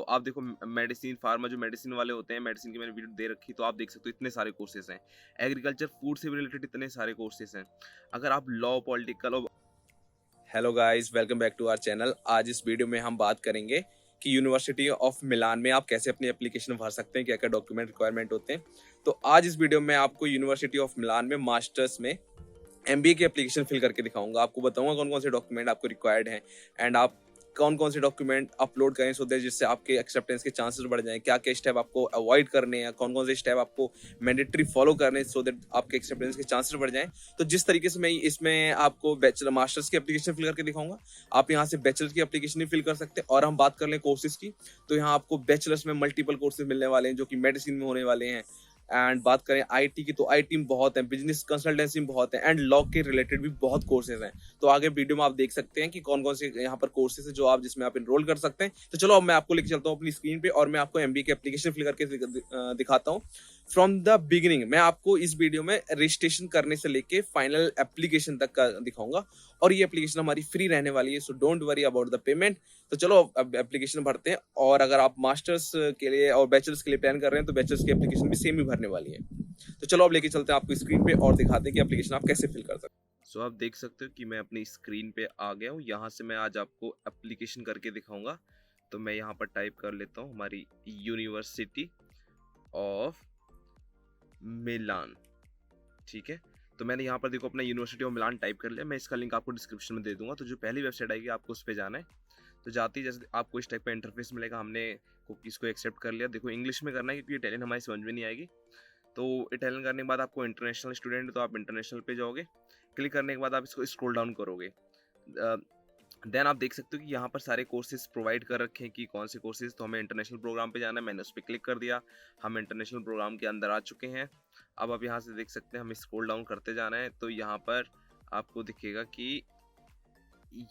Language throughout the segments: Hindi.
तो आप देखो मेडिसिन फार्मा जो मेडिसिन वाले होते हैं, मेडिसिन की मैंने वीडियो दे रखी, तो आप देख सकते हो इतने सारे कोर्सेज हैं। एग्रीकल्चर फूड से रिलेटेड इतने सारे कोर्सेज हैं। अगर आप लॉ पॉलिटिकल और hello guys, welcome back to our channel. आज इस वीडियो में हम बात करेंगे कि यूनिवर्सिटी ऑफ मिलान में आप कैसे अपनी एप्लीकेशन भर सकते हैं, क्या क्या डॉक्यूमेंट रिक्वायरमेंट होते हैं। तो आज इस वीडियो में आपको यूनिवर्सिटी ऑफ मिलान में मास्टर्स में एमबीए की एप्लीकेशन फिल करके दिखाऊंगा। आपको बताऊंगा कौन कौन से डॉक्यूमेंट आपको रिक्वायर्ड हैं एंड आप कौन कौन से डॉक्यूमेंट अपलोड करें सो दैट जिससे आपके एक्सेप्टेंस के चांसेस बढ़ जाएं, क्या क्या स्टेप आपको अवॉइड करने हैं, कौन कौन से स्टेप आपको मैंडेटरी फॉलो करने हैं सो दैट आपके एक्सेप्टेंस के चांसेस बढ़ जाएं। तो जिस तरीके से मैं इसमें आपको बैचलर मास्टर्स की एप्लीकेशन फिल करके दिखाऊंगा, आप यहाँ से बैचलर की एप्लीकेशन भी फिल कर सकते हैं। और हम बात कर लें कोर्सेज की, तो यहाँ आपको बैचलर्स में मल्टीपल कोर्सेज मिलने वाले हैं जो कि मेडिसिन में होने वाले हैं। एंड बात करें आईटी की, तो आईटी में बहुत है, बिजनेस कंसल्टेंसी में बहुत है, एंड लॉ के रिलेटेड भी बहुत कोर्सेज हैं। तो आगे वीडियो में आप देख सकते हैं कि कौन कौन से यहाँ पर कोर्सेज है जो आप जिसमें आप एनरोल कर सकते हैं। तो चलो अब मैं आपको लेके चलता हूँ अपनी स्क्रीन पे और मैं आपको एमबीए की एप्लीकेशन फिल करके दिखाता हूँ फ्रॉम द बिगिनिंग। मैं आपको इस वीडियो में रजिस्ट्रेशन करने से लेके फाइनल एप्लीकेशन तक का दिखाऊंगा और ये एप्लीकेशन हमारी फ्री रहने वाली है, so don't worry about the payment. तो चलो अब एप्लीकेशन भरते हैं। और अगर आप मास्टर्स के लिए और बैचलर्स के लिए प्लान कर रहे हैं तो बैचलर्स की एप्लीकेशन भी सेम ही भरने वाली है। तो चलो अब लेके चलते हैं आपको स्क्रीन पे और दिखाते हैं कि एप्लीकेशन आप कैसे फिल कर सकते हैं। सो आप देख सकते हो कि मैं अपनी स्क्रीन पे आ गया हूँ। यहाँ से मैं आज आपको एप्लीकेशन करके दिखाऊंगा। तो मैं यहाँ पर टाइप कर लेता हूँ हमारी यूनिवर्सिटी ऑफ मिलान। ठीक है, तो मैंने यहाँ पर देखो अपना यूनिवर्सिटी ऑफ मिलान टाइप कर लिया। मैं इसका लिंक आपको डिस्क्रिप्शन में दे दूंगा। तो जो पहली वेबसाइट आएगी आपको उस पर जाना है। तो जाते ही जैसे आपको इस टाइप का इंटरफेस मिलेगा। हमने कुकीज़ को एक्सेप्ट कर लिया। देखो इंग्लिश में करना है क्योंकि इटालियन हमारी समझ में नहीं आएगी। तो इटालियन करने के बाद आपको इंटरनेशनल स्टूडेंट, तो आप इंटरनेशनल पे जाओगे। क्लिक करने के बाद आप इसको स्क्रॉल डाउन करोगे। देन आप देख सकते हो कि यहाँ पर सारे कोर्सेज प्रोवाइड कर रखे हैं कि कौन से कोर्सेज। तो हमें इंटरनेशनल प्रोग्राम पे जाना है, मैंने उस पर क्लिक कर दिया। हम इंटरनेशनल प्रोग्राम के अंदर आ चुके हैं। अब आप यहाँ से देख सकते हैं हमें स्क्रॉल डाउन करते जाना है। तो यहाँ पर आपको दिखेगा कि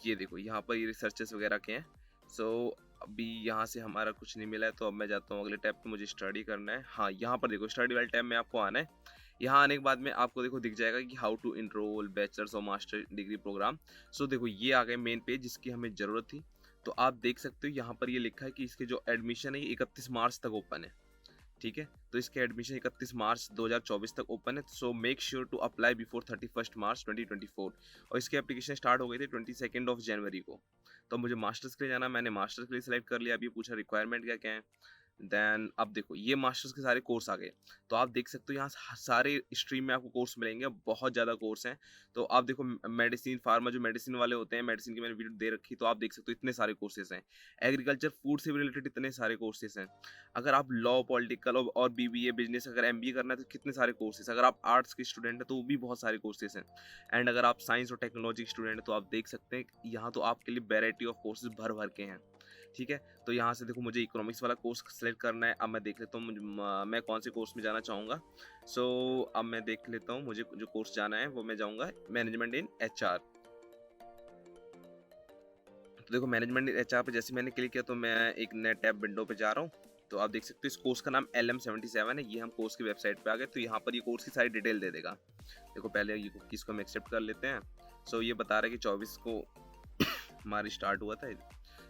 ये देखो यहाँ पर ये रिसर्चेस वगैरह के हैं। सो अभी यहाँ से हमारा कुछ नहीं मिला है, तो अब मैं जाता हूँ अगले टैब पे। मुझे स्टडी करना है। हाँ, यहाँ पर देखो स्टडी वाले टैब में आपको आना है। यहाँ आने के बाद में आपको देखो दिख जाएगा कि हाउ टू इनरोल बैचलर्स और मास्टर डिग्री प्रोग्राम। सो देखो ये आ गए मेन पेज जिसकी हमें ज़रूरत थी। तो आप देख सकते हो यहाँ पर ये लिखा है कि इसके जो एडमिशन है ये 31 मार्च तक ओपन है। ठीक है, तो इसके एडमिशन 31 मार्च 2024 तक ओपन है। So make sure to apply before 31 March 2024। और इसकी एप्लीकेशन स्टार्ट हो गई थी 22 जनवरी को। तो मुझे मास्टर्स के लिए जाना, मैंने मास्टर्स के लिए सिलेक्ट कर लिया। अभी पूछा रिक्वायरमेंट क्या क्या है। देन अब देखो ये मास्टर्स के सारे कोर्स आ गए। तो आप देख सकते हो यहाँ सारे स्ट्रीम में आपको कोर्स मिलेंगे, बहुत ज़्यादा कोर्स हैं। तो आप देखो मेडिसिन फार्मा जो मेडिसिन वाले होते हैं, मेडिसिन की मैंने वीडियो दे रखी, तो आप देख सकते हो इतने सारे कोर्सेज हैं। एग्रीकल्चर फूड से रिलेटेड इतने सारे कोर्सेज हैं। अगर आप लॉ पॉलिटिकल और बीबीए बिजनेस अगर एमबीए करना है तो कितने सारे कोर्सेज। अगर आप आर्ट्स के स्टूडेंट हैं तो वो भी बहुत सारे कोर्सेज हैं। एंड अगर आप साइंस और टेक्नोलॉजी के स्टूडेंट हैं तो आप देख सकते हैं यहाँ तो आपके लिए वेराइटी ऑफ कोर्सेज भर भर के हैं। ठीक है, तो यहाँ से देखो मुझे इकोनॉमिक्स वाला कोर्स सेलेक्ट करना है। अब मैं देख लेता हूँ मैं कौन से कोर्स में जाना चाहूँगा। सो अब मैं देख लेता हूँ मुझे जो कोर्स जाना है वो मैं जाऊँगा मैनेजमेंट इन एचआर। तो देखो मैनेजमेंट इन एचआर पे जैसे मैंने क्लिक किया तो मैं एक नए टैब विंडो पे जा रहा हूँ। तो आप देख सकते हो इस कोर्स का नाम LM77 है। ये हम कोर्स की वेबसाइट पे आ गए। तो यहाँ पर ये कोर्स की सारी डिटेल दे देगा। देखो पहले ये कुकीज़ को हम एक्सेप्ट कर लेते हैं। सो ये बता रहा है कि 24 को हमारी स्टार्ट हुआ था।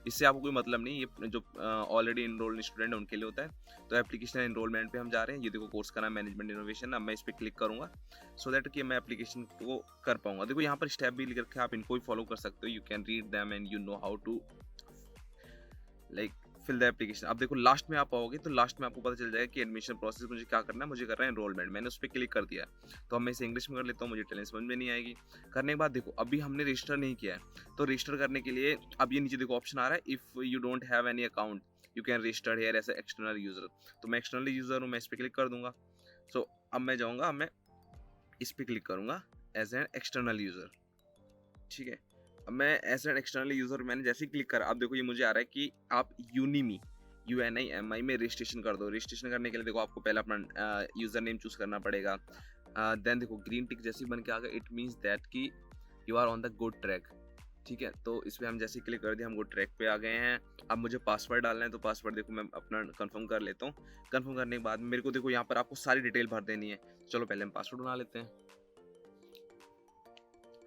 इससे आपको कोई मतलब नहीं, ये जो ऑलरेडी इनरोल्ड स्टूडेंट है उनके लिए होता है। तो एप्लीकेशन एनरोलमेंट पे हम जा रहे हैं। ये देखो कोर्स का नाम मैनेजमेंट इनोवेशन। अब मैं इस पर क्लिक करूंगा सो दैट कि मैं एप्लीकेशन को कर पाऊंगा। देखो यहाँ पर स्टेप भी लिख रखे हैं, आप इनको भी फॉलो कर सकते हो। You can read them and you know how to like fill the application. अब देखो लास्ट में आप आओगे तो लास्ट में आपको पता चल जाएगा कि एडमिशन प्रोसेस मुझे क्या करना है। मुझे करना है एनरोलमेंट, मैंने उस पर क्लिक कर दिया है। तो अब मैं इसे इंग्लिश में कर लेता हूँ, मुझे इटालियन समझ में नहीं आएगी। करने के बाद देखो अभी हमने रजिस्टर नहीं किया है। तो रजिस्टर करने के लिए अब ये नीचे देखो ऑप्शन आ रहा है, if you don't have any account you can register here as external user. तो मैं एक्सटर्नल यूजर हूँ, मैं इस पर क्लिक कर दूंगा। सो अब मैं जाऊँगा, अब मैं इस पर क्लिक करूँगा एज एन एक्सटर्नल यूजर। ठीक है, अब मैं एज एन एक्सटर्नल यूजर मैंने जैसे ही क्लिक करा, अब देखो ये मुझे आ रहा है कि आप यूनिमी UNIMI में रजिस्ट्रेशन कर दो। रजिस्ट्रेशन करने के लिए देखो आपको पहले अपना यूजर नेम चूज करना पड़ेगा। देन देखो ग्रीन टिक जैसे ही बन के आ गया, इट मीन्स दैट कि you are on the good track. ठीक है, तो इस पर हम जैसे ही क्लिक कर दिया हम गुड ट्रैक पे आ गए हैं। अब मुझे पासवर्ड डालना है, तो पासवर्ड देखो मैं अपना कंफर्म कर लेता हूँ। कंफर्म करने के बाद मेरे को देखो यहाँ पर आपको सारी डिटेल भर देनी है। चलो पहले हम पासवर्ड बना लेते हैं।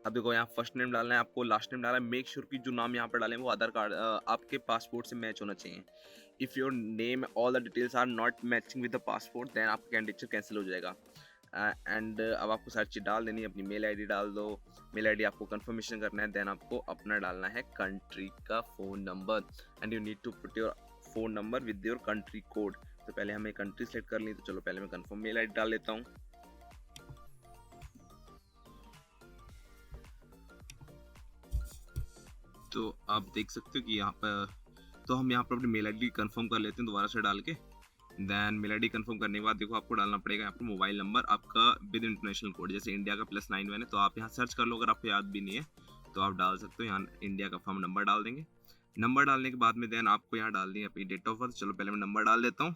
अब देखो यहाँ फर्स्ट नेम डालना है आपको, लास्ट नेम डालना है। मेक श्योर कि जो नाम यहाँ पर डालें वो आधार कार्ड आपके पासपोर्ट से मैच होना चाहिए। If your name all the details are not matching with the passport, then आपका कैंडिडेचर कैंसिल हो जाएगा। एंड अब आपको सारी चीज़ डाल देनी है, अपनी मेल आईडी डाल दो, मेल आईडी आपको कंफर्मेशन करना है, देन आपको अपना डालना है कंट्री का phone number, and you need to put your phone number with your country code. तो पहले हमें कंट्री सेलेक्ट कर ली, तो चलो पहले मैं कंफर्म मेल आईडी डाल लेता हूँ। तो आप देख सकते हो कि यहाँ पर, तो हम यहाँ पर अपनी मेल आईडी कंफर्म कर लेते हैं दोबारा से डाल के। देन मेल आईडी कंफर्म करने के बाद देखो आपको डालना पड़ेगा यहाँ पर मोबाइल नंबर आपका विद इंटरनेशनल कोड, जैसे इंडिया का +91 है, तो आप यहाँ सर्च कर लो अगर आपको याद भी नहीं है तो आप डाल सकते हो। यहाँ इंडिया का फॉर्म नंबर डाल देंगे। नंबर डालने के बाद में देन आपको यहाँ डालनी है अपनी डेट ऑफ बर्थ। चलो पहले मैं नंबर डाल देता हूँ।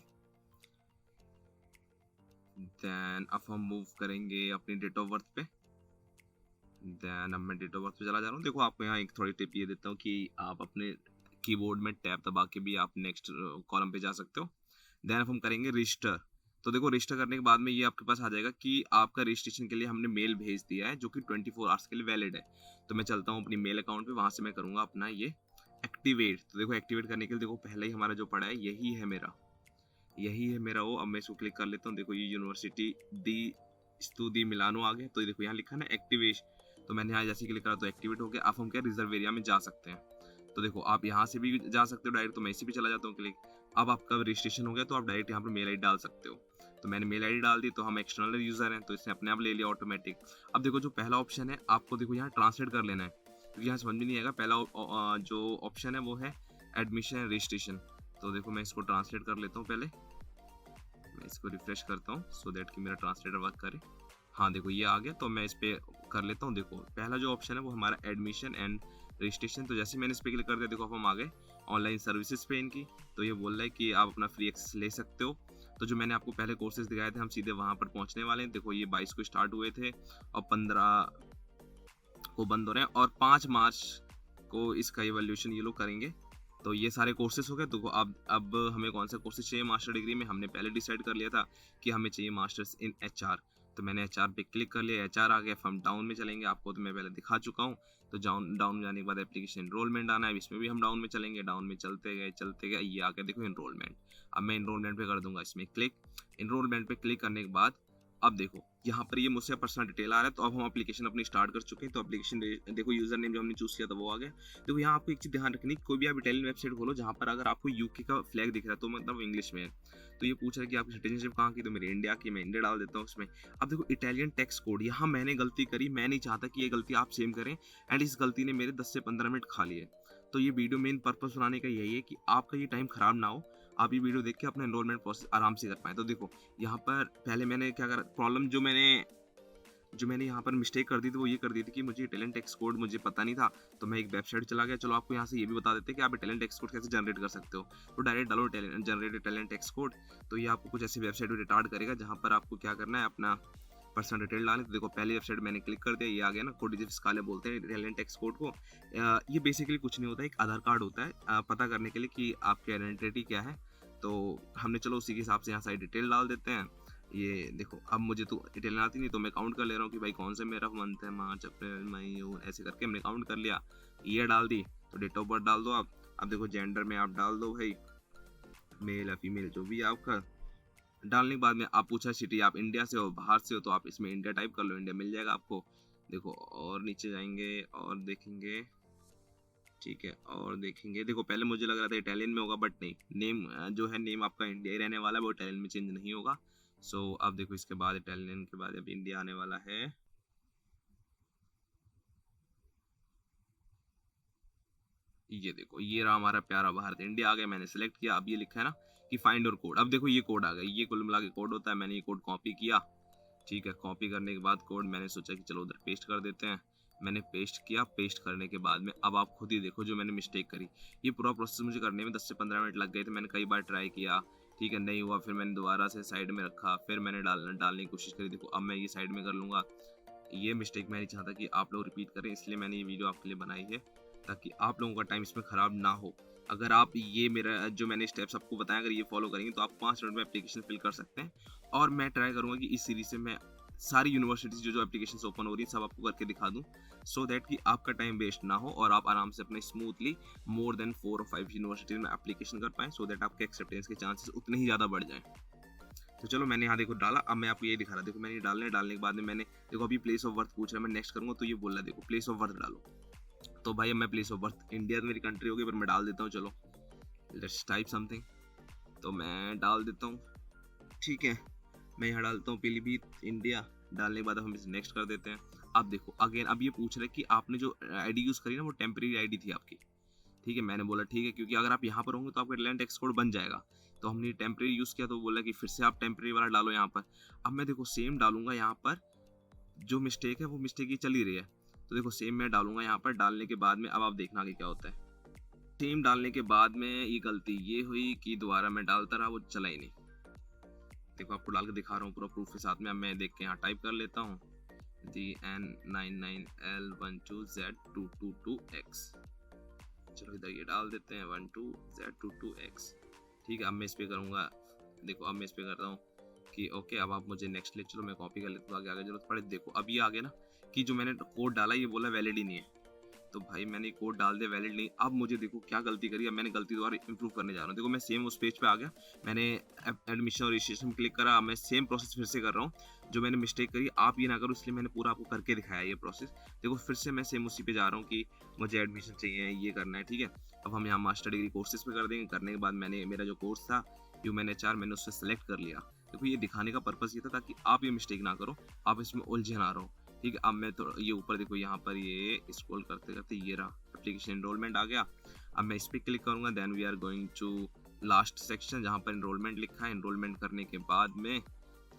देन अब हम मूव करेंगे अपनी डेट ऑफ बर्थ पे। देन अब मैं डेट ऑफ बर्थ पे चला जा रहा हूँ। देखो आपको यहाँ एक थोड़ी टिप ये देता हूँ कि आप अपने कीबोर्ड में टैब दबा के भी आप नेक्स्ट कॉलम पे जा सकते हो। देन अब हम करेंगे रजिस्टर। तो देखो रजिस्टर करने के बाद में ये आपके पास आ जाएगा कि आपका रजिस्ट्रेशन के लिए हमने मेल भेज दिया है जो कि 24 आवर्स के लिए वैलिड है। तो मैं चलता हूँ अपनी मेल अकाउंट पे, वहाँ से मैं करूँगा अपना ये एक्टिवेट। तो देखो एक्टिवेट करने के लिए देखो पहले ही हमारा जो पड़ा है यही है मेरा वो। अब मैं इसको क्लिक कर लेता हूँ। देखो ये यूनिवर्सिटी दी स्टूडी मिलानो आ गया। तो देखो यहाँ लिखा ना एक्टिवेट, तो मैंने यहाँ जैसे क्लिक करा तो एक्टिवेट हो गया। अब हम क्या रिजर्व एरिया में जा सकते हैं। तो देखो आप यहाँ से भी जा सकते हो डायरेक्ट, तो मैं इसी भी चला जाता हूँ क्लिक। अब आपका रजिस्ट्रेशन हो गया तो आप डायरेक्ट यहाँ पर मेल आईडी डाल सकते हो। तो मैंने मेल आईडी डाल दी, तो हम एक्सटर्नल यूजर हैं तो इसने अपने आप ले लिया ऑटोमेटिक। अब देखो जो पहला ऑप्शन है आपको देखो यहाँ ट्रांसलेट कर लेना है, क्योंकि यहाँ समझ में नहीं आएगा। पहला जो ऑप्शन है वो है एडमिशन रजिस्ट्रेशन। तो देखो मैं इसको ट्रांसलेट कर लेता हूँ। पहले मैं इसको रिफ्रेश करता हूँ सो दैट कि मेरा ट्रांसलेटर वर्क करे। हाँ देखो ये आ गया, तो मैं इस पर कर लेता हूँ। देखो पहला जो ऑप्शन है वो हमारा एडमिशन एंड रजिस्ट्रेशन। तो जैसे मैंने इस पर क्लिक कर दिया देखो अब हम आ गए ऑनलाइन सर्विसेज पे इनकी। तो ये बोल रहा है कि आप अपना फ्री एक्सेस ले सकते हो। तो जो मैंने आपको पहले कोर्सेज दिखाए थे हम सीधे वहाँ पर पहुँचने वाले हैं। देखो ये 22 को स्टार्ट हुए थे और 15 को बंद हो रहे हैं, और 5 मार्च को इसका इवैल्यूएशन ये लोग करेंगे। तो ये सारे कोर्सेज हो गए। तो अब हमें कौन सा कोर्सेज चाहिए मास्टर डिग्री में, हमने पहले डिसाइड कर लिया था कि हमें चाहिए मास्टर्स इन एचआर। तो मैंने एचआर पे क्लिक कर लिया, एचआर आ गया। हम डाउन में चलेंगे, आपको तो मैं पहले दिखा चुका हूँ। तो डाउन में जाने के बाद एप्लीकेशन एनरोलमेंट आना है, इसमें भी हम डाउन में चलेंगे। डाउन में चलते गए ये आ गया देखो एनरोलमेंट। अब मैं एनरोलमेंट पे कर दूंगा इसमें क्लिक। एनरोलमेंट पे क्लिक करने के बाद अब देखो यहाँ पर ये मुझसे पर्सनल डिटेल आ रहा है। तो अब हम एप्लीकेशन अपनी स्टार्ट कर चुके हैं। तो एप्लीकेशन देखो यूजर नेम जो हमने चूज किया था वो आ गया। देखो यहाँ आपको एक चीज ध्यान रखनी, कोई भी आप इटालियन वेबसाइट खोलो जहाँ पर अगर आपको यूके का फ्लैग दिख रहा है तो मतलब इंग्लिश में है। तो ये पूछ रहा है कि आपकी सिटीजनशिप कहाँ की, तो मेरी इंडिया की, मैं इंडिया डाल देता हूँ उसमें। अब देखो इटालियन टैक्स कोड, यहाँ मैंने गलती करी, मैं नहीं चाहता कि ये गलती आप सेम करें, एंड इस गलती ने मेरे 10 से 15 मिनट खा लिए। तो ये वीडियो मेन पर्पस बनाने का यही है कि आपका ये टाइम खराब ना हो, आप ये वीडियो देख के अपना एनरोलमेंट प्रोसेस आराम से कर पाए। तो देखो यहाँ पर पहले मैंने क्या करा, प्रॉब्लम जो मैंने यहाँ पर मिस्टेक कर दी थी वो ये कर दी थी कि मुझे इटालियन टैक्स कोड मुझे पता नहीं था। तो मैं एक वेबसाइट चला गया। चलो आपको यहाँ से ये भी बता देते हैं कि आप इटालियन टैक्स कोड कैसे जनरेट कर सकते हो। तो डायरेक्ट डालो जनरेट इटालियन टैक्स कोड। तो ये आपको कुछ ऐसी वेबसाइट में रिटार्ड करेगा जहाँ पर आपको क्या करना है, अपना पर्सनल डिटेल डालें। तो देखो पहली वेबसाइट मैंने क्लिक कर दिया, ये आ गया ना, कोडिज़ फिस्काले बोलते हैं इटालियन टैक्स कोड को। ये बेसिकली कुछ नहीं होता, एक आधार कार्ड होता है पता करने के लिए कि आपकी आइडेंटिटी क्या है। तो हमने चलो उसी के हिसाब से यहाँ सारी डिटेल डाल देते हैं। ये देखो अब मुझे तो इटालियन आती नहीं, तो मैं काउंट कर ले रहा हूँ कि भाई कौन सा मेरा मंथ है, मार्च अप्रैल मई जून, ऐसे करके हमने काउंट कर लिया। ईयर डाल दी, तो डेट ऑफ बर्थ डाल दो आप। अब देखो जेंडर में आप डाल दो भाई मेल या फीमेल जो भी आपका। डालने के बाद में आप पूछा सिटी, आप इंडिया से हो बाहर से हो, तो आप इसमें इंडिया टाइप कर लो, इंडिया मिल जाएगा आपको। देखो और नीचे जाएंगे और देखेंगे, ठीक है, और देखेंगे। देखो पहले मुझे लग रहा था इटालियन में होगा, बट नहीं, नेम जो है नेम आपका इंडिया ही रहने वाला है, वो इटालियन में चेंज नहीं होगा। सो अब देखो इसके बाद इटालियन के बाद अब इंडिया आने वाला है। ये देखो ये रहा हमारा प्यारा भारत, इंडिया आ गया, मैंने सेलेक्ट किया। अब ये लिखा है ना कि फाइंड और कोड। अब देखो ये कोड आ गया, ये कुल मिला के कोड होता है। मैंने ये कोड कॉपी किया, ठीक है। कॉपी करने के बाद कोड मैंने सोचा कि चलो उधर पेस्ट कर देते हैं। मैंने पेस्ट किया। पेस्ट करने के बाद में अब आप खुद ही देखो जो मैंने मिस्टेक करी। ये पूरा प्रोसेस मुझे करने में 10 से 15 मिनट लग गए थे। मैंने कई बार ट्राई किया, ठीक है, नहीं हुआ। फिर मैंने दोबारा से साइड में रखा, फिर मैंने डालने की कोशिश करी। देखो अब मैं ये साइड में कर लूँगा। ये मिस्टेक मैं नहीं चाहता कि आप लोग रिपीट करें, इसलिए मैंने ये वीडियो आपके लिए बनाई है ताकि आप लोगों का टाइम इसमें ख़राब ना हो। अगर आप ये मेरा जो मैंने स्टेप्स आपको बताया अगर ये फॉलो करेंगे तो आप 5 मिनट में एप्लीकेशन फिल कर सकते हैं। और मैं ट्राई करूँगा कि इस सीरीज से मैं सारी यूनिवर्सिटीज जो एप्लीकेशंस ओपन हो रही है सब आपको करके दिखा दूं, सो दैट कि आपका टाइम वेस्ट ना हो और आप आराम से अपने स्मूथली मोर देन 4 और 5 यूनिवर्सिटीज में एप्लीकेशन कर पाएं, सो दैट आपके एक्सेप्टेंस के चांसेस उतने ही ज़्यादा बढ़ जाएं। तो चलो मैंने यहाँ देखो डाला, अब मैं आपको ये दिखा रहा, देखो मैंने डालने के बाद में मैंने देखो अभी प्लेस ऑफ बर्थ पूछ रहा है, मैं नेक्स्ट करूँगा तो ये बोल रहा है देखो प्लेस ऑफ बर्थ डालो। तो भाई मैं प्लेस ऑफ बर्थ इंडिया मेरी कंट्री होगी, पर मैं डाल देता हूँ, चलो लेट्स टाइप समथिंग। तो मैं डाल देता हूँ, ठीक है, मैं यहाँ डालता हूँ पीलीभीत इंडिया। डालने के बाद हम इसे नेक्स्ट कर देते हैं। अब देखो अगेन अब ये पूछ रहे हैं कि आपने जो आईडी यूज़ करी ना वो टेम्परेरी आईडी थी आपकी, ठीक है। मैंने बोला ठीक है, क्योंकि अगर आप यहाँ पर होंगे तो आपका लैंड टैक्स कोड बन जाएगा। तो हमने टेम्परेरी यूज़ किया तो बोला कि फिर से आप टेम्परेरी वाला डालो यहाँ पर। अब मैं देखो सेम डालूंगा यहाँ पर, जो मिस्टेक है वो मिस्टेक ही चली रही है, तो देखो सेम मैं डालूंगा यहाँ पर। डालने के बाद में अब आप देखना आगे क्या होता है। सेम डालने के बाद में ये गलती ये हुई कि दोबारा मैं डालता रहा, वो चला ही नहीं। देखो आपको डाल के दिखा रहा हूँ पूरा प्रूफ के साथ में। अब मैं देख के यहाँ टाइप कर लेता हूँ DN99L12Z222X। चलो इधर ये डाल देते हैं 12Z22X, ठीक है। अब मैं इस पे करूँगा, देखो अब मैं इस पे करता हूँ कि ओके। अब आप मुझे नेक्स्ट ले चलो, मैं कॉपी कर लेता हूँ, आगे जरूरत पड़े। देखो अब ये आगे ना कि जो मैंने कोड डाला ये बोला वैलिड ही नहीं है, तो भाई मैंने कोड डाल दिया वैलिड नहीं। अब मुझे देखो क्या गलती करी, अब मैंने गलती दोबारा इंप्रूव करने जा रहा हूँ। देखो मैं सेम उस पेज पे आ गया, मैंने एडमिशन और रजिस्ट्रेशन क्लिक करा। अब मैं सेम प्रोसेस फिर से कर रहा हूँ, जो मैंने मिस्टेक करी आप ये ना करो, इसलिए मैंने पूरा आपको करके दिखाया ये प्रोसेस। देखो फिर से मैं सेम उसी पे जा रहा हूँ कि मुझे एडमिशन चाहिए, ये करना है, ठीक है। अब हम यहाँ मास्टर डिग्री कोर्सेज पे कर देंगे। करने के बाद मैंने मेरा जो कोर्स था HUMAN-HR मैंने उससे सेलेक्ट कर लिया। देखो ये दिखाने का पर्पस ये था ताकि आप ये मिस्टेक ना करो, आप इसमें उलझे ना रहो, ठीक है। अब मैं तो ये ऊपर देखो यहाँ पर ये स्क्रॉल करते करते ये रहा एप्लीकेशन एनरोलमेंट आ गया। अब मैं इस पर क्लिक करूंगा, then we are going to last section जहाँ पर एनरोलमेंट लिखा है। एनरोलमेंट करने के बाद में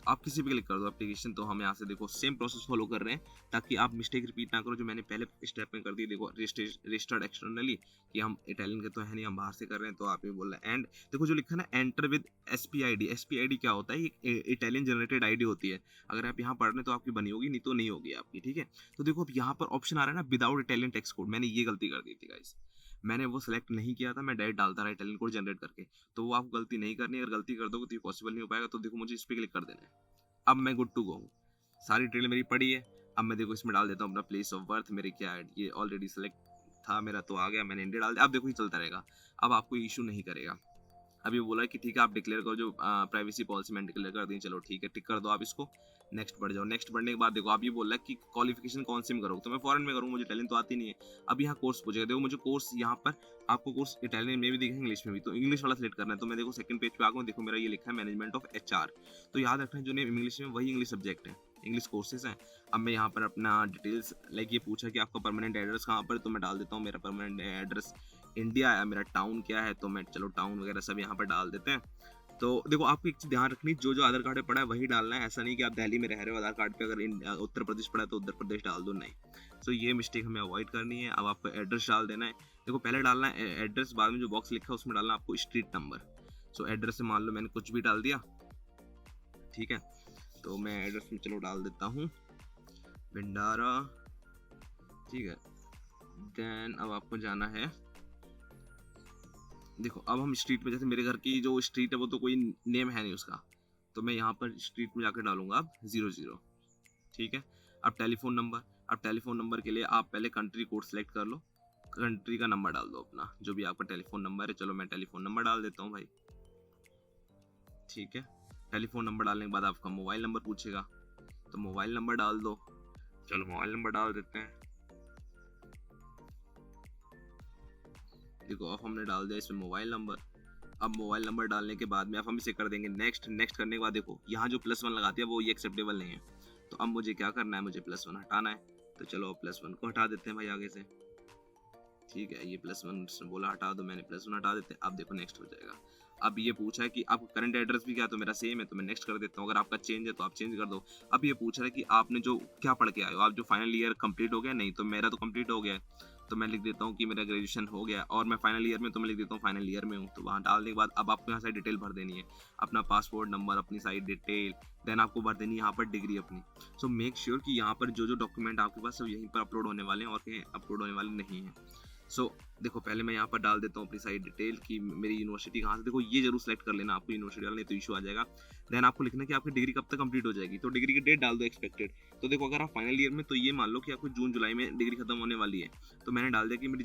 आप किसी भी क्लिक कर दो एप्लीकेशन, तो हम यहाँ से देखो सेम प्रोसेस फॉलो कर रहे हैं ताकि आप मिस्टेक रिपीट ना करो जो मैंने पहले स्टेप में कर दी। देखो रजिस्टर्ड एक्सटर्नली कि हम इटालियन के तो है नहीं, हम बाहर से कर रहे हैं, तो आप ये बोल रहे हैं। एंड देखो जो लिखा है ना एंटर विद SPID, SPID क्या होता है, ये इटालियन जनरेटेड आईडी होती है। अगर आप यहाँ पढ़ रहे हैं तो आपकी बनी होगी, नहीं तो नहीं होगी आपकी, ठीक है। तो देखो अब यहाँ पर ऑप्शन आ रहा है ना विदाउट इटालियन टेक्स्ट कोड, मैंने ये गलती कर दी थी गाइस, मैंने वो सिलेक्ट नहीं किया था, मैं डायरेक्ट डालता रहा इटालियन कोड जनरेट करके। तो वो आपको गलती नहीं करनी, अगर गलती कर दोगे तो ये पॉसिबल नहीं हो पाएगा। तो देखो मुझे इस पर क्लिक कर देना है। अब मैं गुड टू गो हूँ, सारी डिटेल मेरी पड़ी है। अब मैं देखो इसमें डाल देता हूँ अपना प्लेस ऑफ बर्थ, मेरे क्या है ये ऑलरेडी सेलेक्ट था मेरा, तो आ गया, मैंने इंडिया डाल दिया। अब देखो ये चलता रहेगा, अब आपको इशू नहीं करेगा। अब ये बोला है कि ठीक है आप डिक्लेयर करो, जो प्राइवेसी पॉलिसी मैंने डिक्लेयर कर दी, चलो ठीक है टिक कर दो आप इसको, नेक्स्ट बढ़ जाओ। नेक्स्ट बढ़ने के बाद देखो आप ये बोल रहा है कि क्वालिफिकेशन कौन से में करोगे, तो मैं फॉरेन में करूँ, मुझे इटालियन तो आती नहीं है। अब यहाँ कोर्स पूछेगा, देखो मुझे कोर्स यहाँ पर आपको कोर्स इटालियन में भी दिखेगा इंग्लिश में भी, तो इंग्लिश वाला सेलेक्ट करना है। तो मैं देखो सेकंड पेज पे आ गया, देखो मेरा ये लिखा है मैनेजमेंट ऑफ HR। तो याद रखना जो नेम इंग्लिश में वही इंग्लिश सब्जेक्ट है, इंग्लिश कोर्सेज हैं। अब मैं यहाँ पर अपना डिटेल्स लाइक ये पूछा कि आपका परमानेंट एड्रेस कहाँ पर, तो मैं डाल देता हूँ मेरा परमानेंट एड्रेस इंडिया है, मेरा टाउन क्या है, तो मैं चलो टाउन वगैरह सब यहाँ पर डाल देते हैं। तो देखो आपको एक चीज़ ध्यान रखनी, जो आधार कार्ड पे पड़ा है वही डालना है। ऐसा नहीं कि आप दिल्ली में रह रहे हो, आधार कार्ड पे अगर उत्तर प्रदेश पड़ा है तो उत्तर प्रदेश डाल दो, नहीं। तो ये मिस्टेक हमें अवॉइड करनी है। अब आपको एड्रेस डाल देना है, देखो पहले डालना है एड्रेस, बाद में जो बॉक्स लिखा है उसमें डालना आपको स्ट्रीट नंबर। सो एड्रेस से मान लो मैंने कुछ भी डाल दिया, ठीक है। तो मैं एड्रेस में चलो डाल देता हूँ भंडारा, ठीक है। देन अब आपको जाना है, देखो अब हम स्ट्रीट में, जैसे मेरे घर की जो स्ट्रीट है वो तो कोई नेम है नहीं उसका, तो मैं यहाँ पर स्ट्रीट में जाकर डालूंगा अब 00, ठीक है। अब टेलीफोन नंबर के लिए आप पहले कंट्री कोड सेलेक्ट कर लो, कंट्री का नंबर डाल दो अपना, जो भी आपका टेलीफोन नंबर है। चलो मैं टेलीफोन नंबर डाल देता हूँ भाई, ठीक है। टेलीफोन नंबर डालने के बाद आपका मोबाइल नंबर पूछेगा, तो मोबाइल नंबर डाल दो। चलो मोबाइल नंबर डाल देते हैं, देखो अब हमने डाल दिया इसमें मोबाइल नंबर। अब मोबाइल नंबर डालने के बाद में अब हम इसे कर देंगे नेक्स्ट। नेक्स्ट करने के बाद देखो यहाँ जो +1 लगाती है वो ये एक्सेप्टेबल नहीं है, तो अब मुझे क्या करना है, मुझे +1 हटाना है। तो चलो +1 को हटा देते हैं भाई आगे से, ठीक है। ये +1 बोला हटा दो, मैंने +1 हटा देते हैं। अब देखो नेक्स्ट हो जाएगा। अब ये पूछा है कि आपका करंट एड्रेस भी क्या, तो मेरा सेम है, तो मैं नेक्स्ट कर देता हूँ। अगर आपका चेंज है तो आप चेंज कर दो। अब ये पूछ रहा है कि आपने जो क्या पढ़ के आए हो, आप जो फाइनल ईयर कंप्लीट हो गया, नहीं तो मेरा तो कंप्लीट हो गया है, तो मैं लिख देता हूँ कि मेरा ग्रेजुएशन हो गया, और मैं फाइनल ईयर में, तो मैं लिख देता हूँ फाइनल ईयर में हूँ। तो वहाँ डालने के बाद अब आपको यहाँ से डिटेल भर देनी है, अपना पासपोर्ट नंबर, अपनी सारी डिटेल, देन आपको भर देनी है यहाँ पर डिग्री अपनी। सो मेक श्योर कि यहाँ पर जो डॉक्यूमेंट आपके पास सब यहीं पर अपलोड होने वाले हैं और कहीं अपलोड होने वाले नहीं हैं। सो देखो पहले मैं यहाँ पर डाल देता हूँ अपनी सारी डिटेल कि मेरी यूनिवर्सिटी कहाँ से। देखो ये जरूर सेलेक्ट कर लेना आपको यूनिवर्सिटी डालने, तो इशू आ जाएगा। देन आपको लिखना कि आपकी डिग्री कब तक कंप्लीट हो जाएगी, तो डिग्री की डेट डाल दो एक्सपेक्टेड। तो देखो अगर आप फाइनल ईयर में, तो ये मान लो कि आपको जून जुलाई में डिग्री खत्म होने वाली है, तो मैंने डाल दिया कि मेरी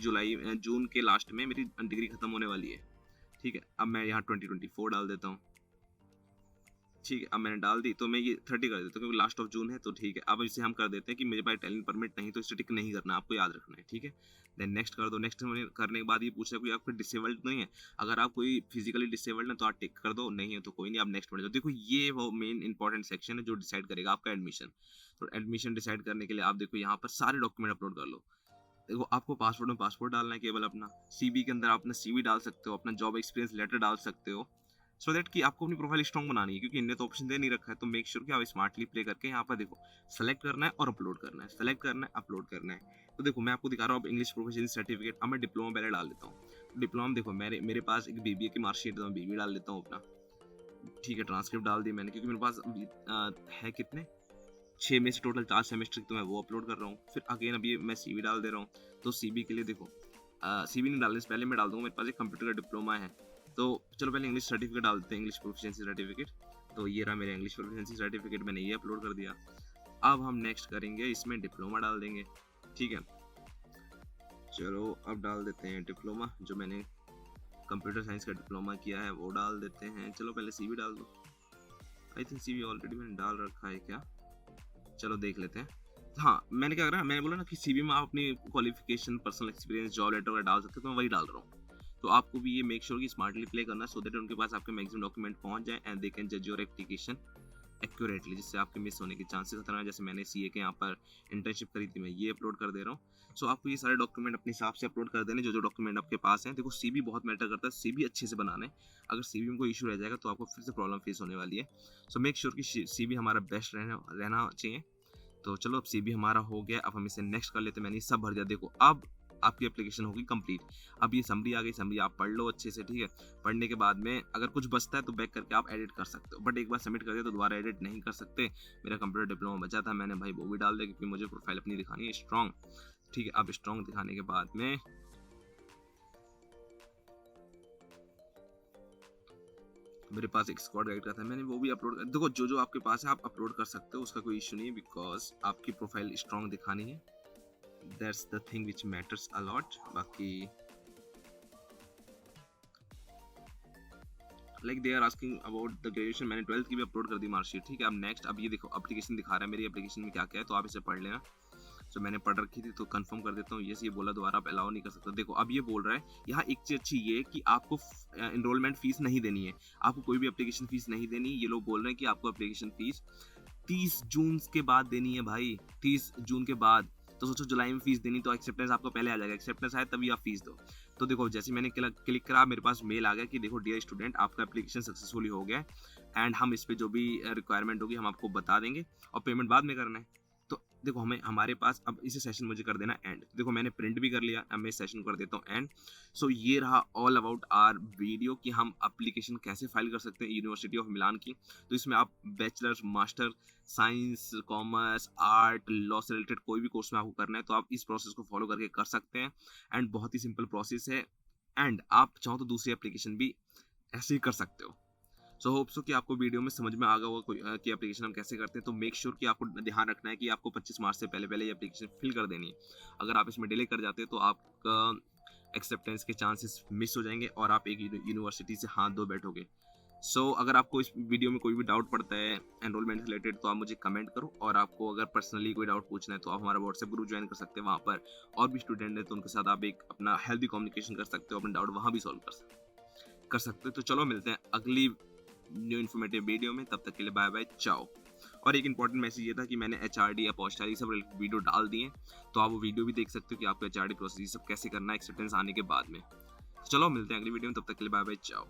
जून के लास्ट में मेरी डिग्री खत्म होने वाली है। ठीक है, अब मैं यहाँ 2024 डाल देता हूँ। ठीक है, अब मैंने डाल दी, तो मैं ये 30 कर देता हूँ क्योंकि लास्ट ऑफ जून है। तो ठीक है, अब इसे हम कर देते हैं कि मेरे पास टैलेंट परमिट नहीं, तो इसे टिक नहीं करना, आपको याद रखना है। ठीक है, देन नेक्स्ट कर दो। नेक्स्ट करने के बाद ये पूछा कोई आपको डिसेबल्ड नहीं है। अगर आप कोई फिजिकली डिसेबल्ड है तो आप टिक कर दो, नहीं है तो कोई नहीं, आप नेक्स्ट बढ़ जाओ। देखो ये वो मेन इंपॉर्टेंट सेक्शन है जो डिसाइड करेगा आपका एडमिशन। तो एडमिशन डिसाइड करने के लिए आप देखो यहाँ पर सारे डॉक्यूमेंट अपलोड कर लो। देखो आपको पासपोर्ट में पासपोर्ट डालना है केवल अपना, सीवी के अंदर आप अपना सीवी डाल सकते हो, अपना जॉब एक्सपीरियंस लेटर डाल सकते हो, सो दैट कि आपको अपनी प्रोफाइल स्ट्रॉन्ग बनानी है, क्योंकि इनने तो ऑप्शन दे नहीं रखा है। तो मेक श्योर कि आप स्मार्टली प्ले करके यहाँ पर देखो सेलेक्ट करना है और अपलोड करना है, सेलेक्ट करना है अपलोड करना है। तो देखो मैं आपको दिखा रहा हूँ अब इंग्लिश प्रोफिशिएंसी सर्टिफिकेट। अब मैं डिप्लोमा पहले डाल देता हूँ। डिप्लोमा देखो मेरे पास एक बीबीए की मार्कशीट, तो मैं बीबीए डाल देता हूँ अपना। ठीक है, ट्रांसक्रिप्ट डाल दी मैंने, क्योंकि मेरे पास है कितने 6 में से टोटल 4 सेमेस्टर, तो मैं वो अपलोड कर रहा हूँ। फिर अगेन अभी मैं सीवी डाल दे रहा हूँ। तो सीवी के लिए देखो सीवी नहीं डालने से पहले मैं डाल दूंगा मेरे पास एक कंप्यूटर का डिप्लोमा है। तो चलो पहले इंग्लिश सर्टिफिकेट डालते हैं, इंग्लिश प्रोफिशिएंसी सर्टिफिकेट। तो ये रहा मेरा इंग्लिश प्रोफिशिएंसी सर्टिफिकेट, मैंने ये अपलोड कर दिया। अब हम नेक्स्ट करेंगे, इसमें डिप्लोमा डाल देंगे। ठीक है, चलो अब डाल देते हैं डिप्लोमा, जो मैंने कंप्यूटर साइंस का डिप्लोमा किया है वो डाल देते हैं। चलो पहले सीवी डाल दो। आई थिंक सीवी ऑलरेडी मैंने डाल रखा है क्या, चलो देख लेते हैं। हाँ, मैंने क्या करा, मैंने बोला ना कि सीवी में आप अपनी qualification, personal experience, job letter वगैरह डाल सकते हो, तो मैं वही डाल रहा हूँ। तो आपको भी ये मेक श्योर कि स्मार्टली प्ले करना, सो दैट उनके पास आपके मैक्सिमम डॉक्यूमेंट पहुंच जाए एंड दे कैन जज योर एप्लीकेशन एक्यूरेटली, जिससे आपके मिस होने के चांसेस खतरा है। जैसे मैंने सीए के यहाँ पर इंटर्नशिप करी थी, मैं ये अपलोड कर दे रहा हूँ। सो आपको ये सारे डॉक्यूमेंट अपने हिसाब से अपलोड कर देने, जो डॉक्यूमेंट आपके पास हैं। देखो सीवी बहुत मैटर करता है, सीवी अच्छे से बनाना है। अगर सीवी में कोई इशू रह जाएगा तो आपको फिर से प्रॉब्लम फेस होने वाली है। सो मेक श्योर कि सीवी हमारा बेस्ट रहना चाहिए। तो चलो अब सीवी हमारा हो गया, अब हम इसे नेक्स्ट कर लेते हैं। मैंने सब भर दिया। देखो अब आपकी एप्लीकेशन होगी कंप्लीट। अब ये समरी आ गई, समरी आप पढ़ लो अच्छे से। ठीक है, पढ़ने के बाद में अगर कुछ बचता है तो बैक करके आप एडिट कर सकते हो, बट एक बार सबमिट कर दिया तो दोबारा एडिट नहीं कर सकते। मेरा कंप्यूटर डिप्लोमा बचा था, मैंने भाई वो भी डाल दिया, क्योंकि मुझे प्रोफाइल अपनी दिखानी है स्ट्रॉन्ग। ठीक है, अब स्ट्रॉन्ग दिखाने के बाद में मेरे पास एक स्क्वाड गाइड का था, मैंने वो भी अपलोड कर। देखो जो आपके पास है आप अपलोड कर सकते हो, उसका कोई इशू नहीं है, बिकॉज आपकी प्रोफाइल स्ट्रॉन्ग दिखानी है। That's the thing which matters a lot. बाकी like they are asking about the graduation, मैंने 12th की भी अपलोड कर दी मार्कशीट। ठीक है, अब नेक्स्ट, अब ये देखो एप्लीकेशन दिखा रहा है, मेरी एप्लीकेशन में क्या क्या है, तो आप इसे पढ़ लेना। तो मैंने पढ़ रखी थी, तो कंफर्म कर देता हूँ। ये बोला दोबारा आप अलाउ नहीं कर सकते। देखो अब ये बोल रहा है यहाँ एक चीज अच्छी ये कि आपको एनरोलमेंट फीस नहीं देनी है, आपको कोई भी एप्लीकेशन फीस नहीं देनी। ये लोग बोल रहे हैं कि आपको एप्लीकेशन फीस 30 जून के बाद देनी है भाई, 30 जून के बाद। तो सोचो जुलाई में फीस देनी, तो एक्सेप्टेंस आपको पहले आ जाएगा, एक्सेप्टेंस आए तभी आप फीस दो। तो देखो जैसे मैंने क्लिक करा, मेरे पास मेल आ गया कि देखो डियर स्टूडेंट, आपका एप्लीकेशन सक्सेसफुली हो गया एंड हम इस पे जो भी रिक्वायरमेंट होगी हम आपको बता देंगे, और पेमेंट बाद में करना है। तो देखो हमारे पास अब इसे सेशन मुझे कर देना एंड। देखो मैंने प्रिंट भी कर लिया, अब मैं सेशन कर देता हूँ एंड। सो ये रहा ऑल अबाउट आर वीडियो कि हम एप्लीकेशन कैसे फाइल कर सकते हैं यूनिवर्सिटी ऑफ मिलान की। तो इसमें आप bachelor, master, science, commerce, art, law से रिलेटेड कोई भी कोर्स में आपको करना है तो आप इस प्रोसेस को फॉलो करके कर सकते हैं। एंड बहुत ही सिंपल प्रोसेस है, एंड आप चाहो तो दूसरी एप्लीकेशन भी ऐसे ही कर सकते हो। सो होप सो कि आपको वीडियो में समझ में आ गया होगा कि एप्लीकेशन हम कैसे करते हैं। तो मेक श्योर कि आपको ध्यान रखना है कि आपको 25 मार्च से पहले पहले ये एप्लीकेशन फिल कर देनी है। अगर आप इसमें डिले कर जाते हैं तो आपका एक्सेप्टेंस के चांसेस मिस हो जाएंगे और आप एक यूनिवर्सिटी से हाथ धो बैठोगे। सो अगर आपको इस वीडियो में कोई भी डाउट पड़ता है एनरोलमेंट से रिलेटेड तो आप मुझे कमेंट करो, और आपको अगर पर्सनली कोई डाउट पूछना है तो आप हमारा व्हाट्सएप ग्रुप ज्वाइन कर सकते हैं। वहाँ पर और भी स्टूडेंट है तो उनके साथ आप एक अपना हेल्दी कम्युनिकेशन कर सकते हो, अपने डाउट वहाँ भी सॉल्व कर सकते हो। तो चलो मिलते हैं अगली न्यू इन्फॉर्मेटिव वीडियो में, तब तक के लिए बाय बाय, चाओ। और एक इंपॉर्टेंट मैसेज ये था कि मैंने HRD, अपॉस्टारी सब वीडियो डाल दिए, तो आप वो वीडियो भी देख सकते हो कि आपको HRD प्रोसेस सब कैसे करना है एक्सेप्टेंस आने के बाद में। चलो मिलते हैं अगली वीडियो में, तब तक के लिए बाय बाय, चाओ।